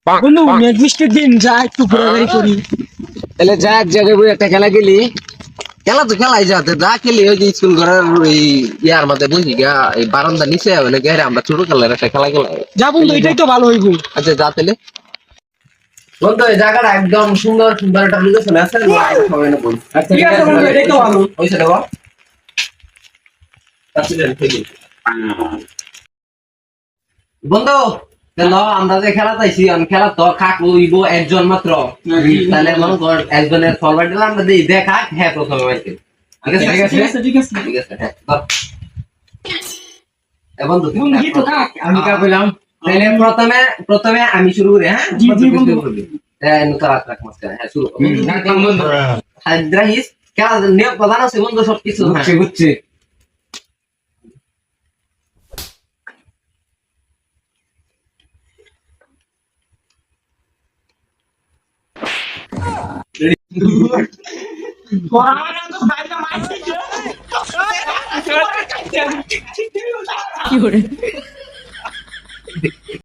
বন্ধু নেক্সট মিস্টের দিন যা একটু ঘোরাঘুরি করি। তাহলে যা এক জায়গায় বই একটা খেলা খেলি। খেলা তো খেলাই যাতে যা খেলি ওই যে স্কুল ঘরের এই ইয়ার মধ্যে বুঝি গা এই বারান্দা নিচে মানে গেরে আমরা ছোট খেলার একটা খেলা খেলা। যা বন্ধু এটাই তো ভালো হইব। আচ্ছা যা তাহলে বন্ধু এই জায়গাটা একদম সুন্দর সুন্দর একটা লোকেশন আছে সবাই না বল। আচ্ছা ঠিক আছে বন্ধু এটাই তো ভালো। ওইসে দেবো বন্ধু কেন আমরা যে খেলা চাইছি খেলা তো খাক লইব একজন মাত্র তাহলে মনে কর একজনের ফরওয়ার্ড দিলাম আমরা দিই দেখা হ্যাঁ প্রথমে মাইকে ঠিক আছে ঠিক আছে ঠিক আছে ঠিক আছে হ্যাঁ বন্ধু বন্ধু কি তো থাক আমি কা কইলাম তাহলে প্রথমে আমি শুরু করি হ্যাঁ জি জি বন্ধু নকারাত রাখ মাস্টার হ্যাঁ শুরু বন্ধু হাইদ্রাহিস খেলা নিয়ম প্রধান আছে বন্ধু সবকিছু হচ্ছে হচ্ছে কি করে